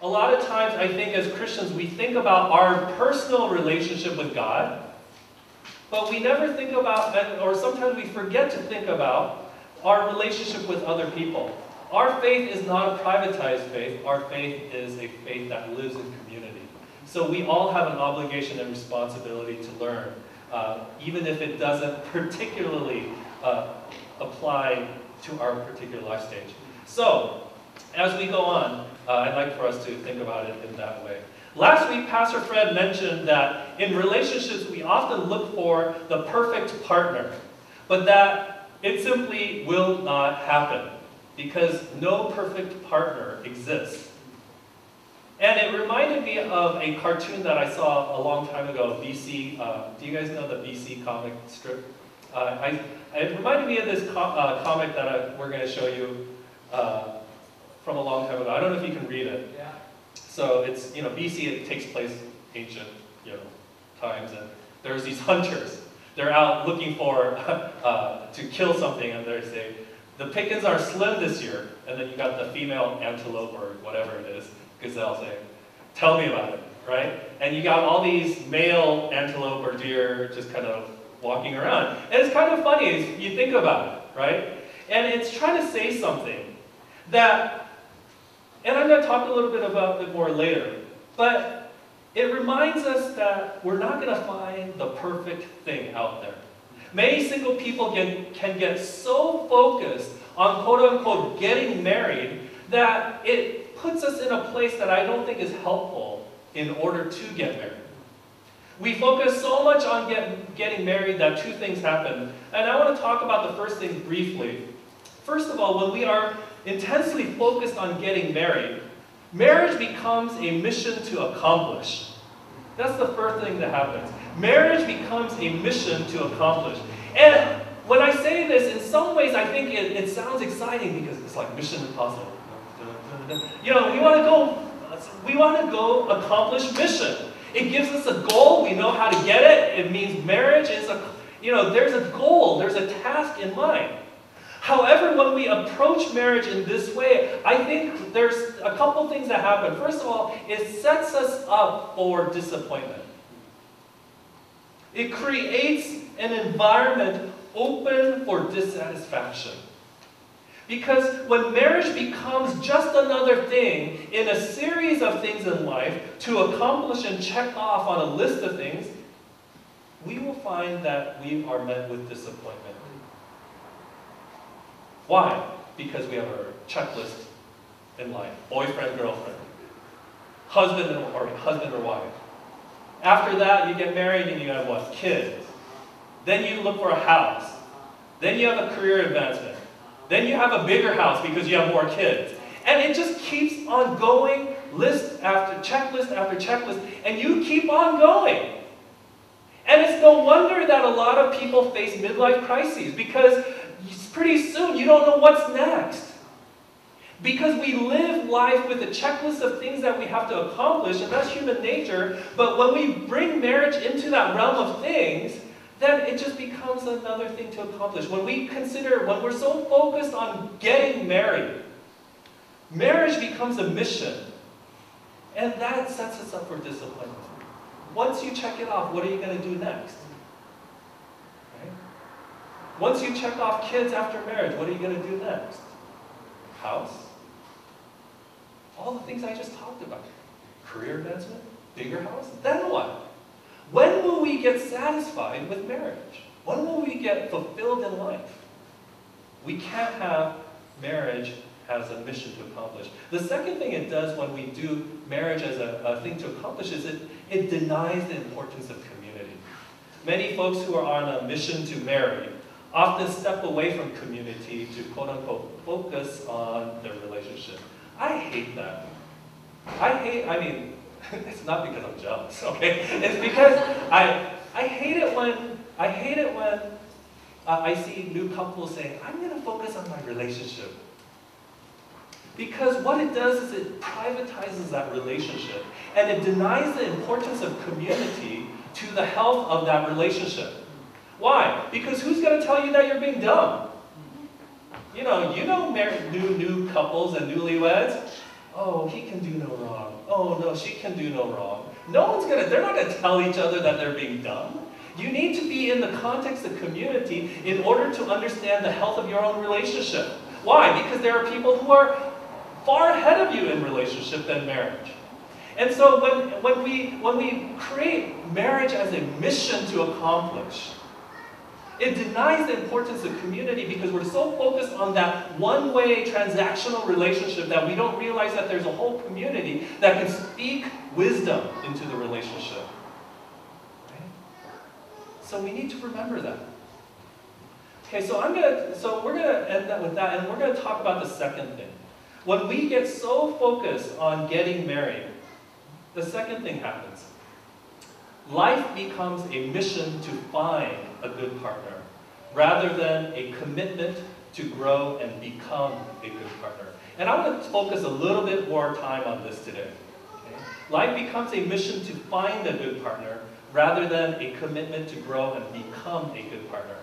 a lot of times I think as Christians we think about our personal relationship with God, but we never think about, or sometimes we forget to think about, our relationship with other people. Our faith is not a privatized faith. Our faith is a faith that lives in community. So we all have an obligation and responsibility to learn, even if it doesn't particularly apply to our particular life stage. So, as we go on, I'd like for us to think about it in that way. Last week, Pastor Fred mentioned that in relationships, we often look for the perfect partner, but that it simply will not happen because no perfect partner exists. And it reminded me of a cartoon that I saw a long time ago, BC. Do you guys know the BC comic strip? It reminded me of this comic that we're going to show you from a long time ago. I don't know if you can read it. Yeah. So it's, BC, it takes place ancient, times, and there's these hunters. They're out looking for, to kill something, and they say, the pickings are slim this year, and then you got the female antelope or whatever it is, gazelle saying, tell me about it, right? And you got all these male antelope or deer just kind of walking around. And it's kind of funny as you think about it, right? And it's trying to say something that, and I'm going to talk a little bit about it more later, but it reminds us that we're not going to find the perfect thing out there. Many single people can get so focused on quote-unquote getting married that it puts us in a place that I don't think is helpful in order to get married. We focus so much on getting married that two things happen. And I want to talk about the first thing briefly. First of all, when we are intensely focused on getting married, marriage becomes a mission to accomplish. That's the first thing that happens. Marriage becomes a mission to accomplish. And when I say this, in some ways I think it sounds exciting because it's like Mission Impossible. We want to go accomplish mission. It gives us a goal. We know how to get it. It means marriage is there's a goal. There's a task in mind. However, when we approach marriage in this way, I think there's a couple things that happen. First of all, it sets us up for disappointment. It creates an environment open for dissatisfaction. Because when marriage becomes just another thing in a series of things in life to accomplish and check off on a list of things, we will find that we are met with disappointment. Why? Because we have a checklist in life. Boyfriend, girlfriend. Husband or wife. After that, you get married and you have what? Kids. Then you look for a house. Then you have a career advancement. Then you have a bigger house because you have more kids. And it just keeps on going, list after checklist, and you keep on going. And it's no wonder that a lot of people face midlife crises because pretty soon you don't know what's next. Because we live life with a checklist of things that we have to accomplish, and that's human nature. But when we bring marriage into that realm of things, then it just becomes another thing to accomplish. When we're so focused on getting married, marriage becomes a mission. And that sets us up for disappointment. Once you check it off, what are you going to do next? Right? Once you check off kids after marriage, what are you going to do next? House? All the things I just talked about. Career advancement? Bigger house? Then what? When will we get satisfied with marriage? When will we get fulfilled in life? We can't have marriage as a mission to accomplish. The second thing it does when we do marriage as a thing to accomplish is it denies the importance of community. Many folks who are on a mission to marry often step away from community to quote-unquote focus on their relationship. I hate that. It's not because I'm jealous, okay? It's because I hate it when I see new couples saying, I'm going to focus on my relationship. Because what it does is it privatizes that relationship and it denies the importance of community to the health of that relationship. Why? Because who's going to tell you that you're being dumb? New couples and newlyweds. Oh, he can do no wrong. Oh no, she can do no wrong. They're not gonna tell each other that they're being dumb. You need to be in the context of community in order to understand the health of your own relationship. Why? Because there are people who are far ahead of you in relationship than marriage. And so when we create marriage as a mission to accomplish, it denies the importance of community because we're so focused on that one-way transactional relationship that we don't realize that there's a whole community that can speak wisdom into the relationship. Right? So we need to remember that. Okay, so we're gonna end that with that, and we're gonna talk about the second thing. When we get so focused on getting married, the second thing happens. Life becomes a mission to find a good partner, rather than a commitment to grow and become a good partner. And I want to focus a little bit more time on this today. Okay? Life becomes a mission to find a good partner, rather than a commitment to grow and become a good partner.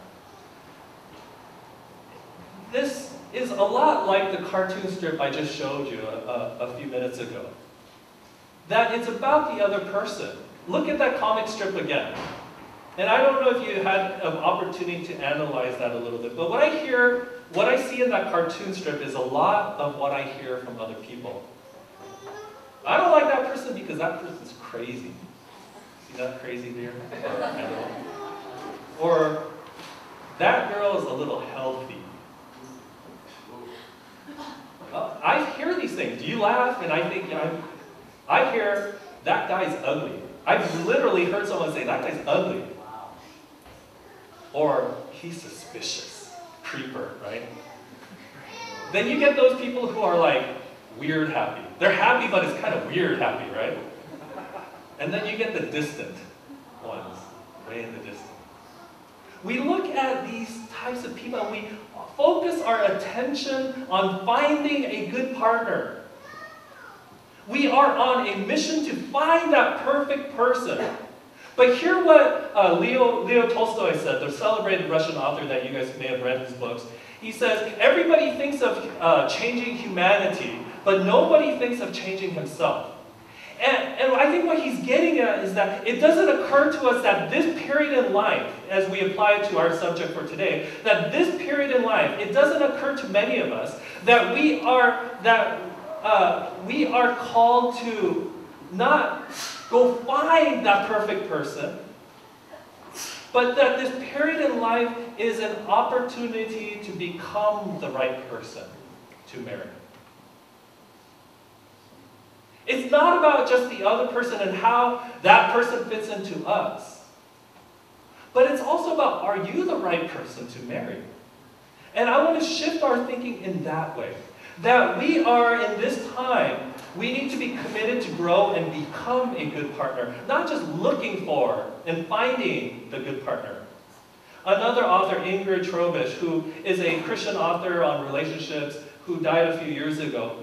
This is a lot like the cartoon strip I just showed you a few minutes ago. That it's about the other person. Look at that comic strip again. And I don't know if you had an opportunity to analyze that a little bit, but what I see in that cartoon strip is a lot of what I hear from other people. I don't like that person because that person's crazy. See that crazy deer? Or that girl is a little healthy. I hear these things. You laugh, and I think, I hear that guy's ugly. I've literally heard someone say, that guy's ugly. Or, he's suspicious. Creeper, right? Then you get those people who are like, weird happy. They're happy, but it's kind of weird happy, right? And then you get the distant ones, way in the distance. We look at these types of people and we focus our attention on finding a good partner. We are on a mission to find that perfect person. But hear what Leo Tolstoy said, the celebrated Russian author that you guys may have read his books. He says, everybody thinks of changing humanity, but nobody thinks of changing himself. And I think what he's getting at is that it doesn't occur to us that this period in life, as we apply it to our subject for today, that this period in life, it doesn't occur to many of us that we are called to not go find that perfect person, but that this period in life is an opportunity to become the right person to marry. It's not about just the other person and how that person fits into us. But it's also about, are you the right person to marry? And I want to shift our thinking in that way. That we are, in this time, we need to be committed to grow and become a good partner. Not just looking for and finding the good partner. Another author, Ingrid Trobisch, who is a Christian author on relationships, who died a few years ago,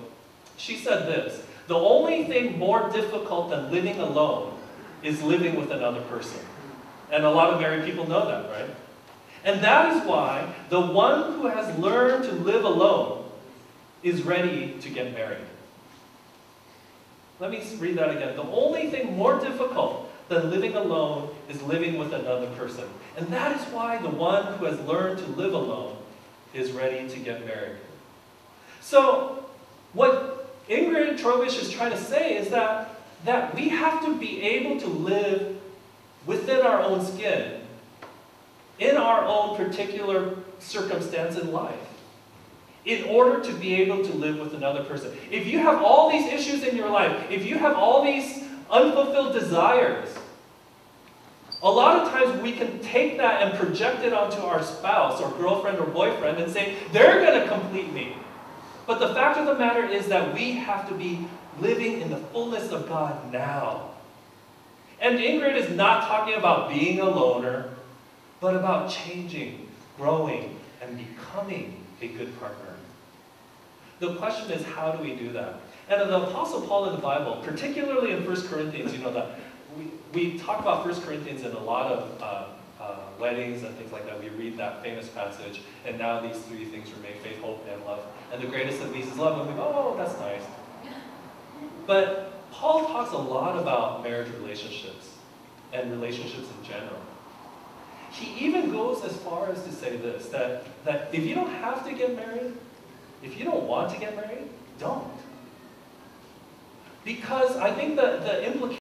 she said this: the only thing more difficult than living alone is living with another person. And a lot of married people know that, right? And that is why the one who has learned to live alone is ready to get married. Let me read that again. The only thing more difficult than living alone is living with another person. And that is why the one who has learned to live alone is ready to get married. So, what Ingrid Trobisch is trying to say is that we have to be able to live within our own skin, in our own particular circumstance in life, in order to be able to live with another person. If you have all these issues in your life, if you have all these unfulfilled desires, a lot of times we can take that and project it onto our spouse or girlfriend or boyfriend and say, they're going to complete me. But the fact of the matter is that we have to be living in the fullness of God now. And Ingrid is not talking about being a loner, but about changing, growing, and becoming a good partner. The question is, how do we do that? And the Apostle Paul in the Bible, particularly in 1 Corinthians, you know that we talk about 1 Corinthians in a lot of weddings and things like that. We read that famous passage, and now these three things remain: faith, hope, and love. And the greatest of these is love. And we go, oh, that's nice. But Paul talks a lot about marriage relationships and relationships in general. He even goes as far as to say this, that if you don't have to get married, if you don't want to get married, don't. Because I think the implication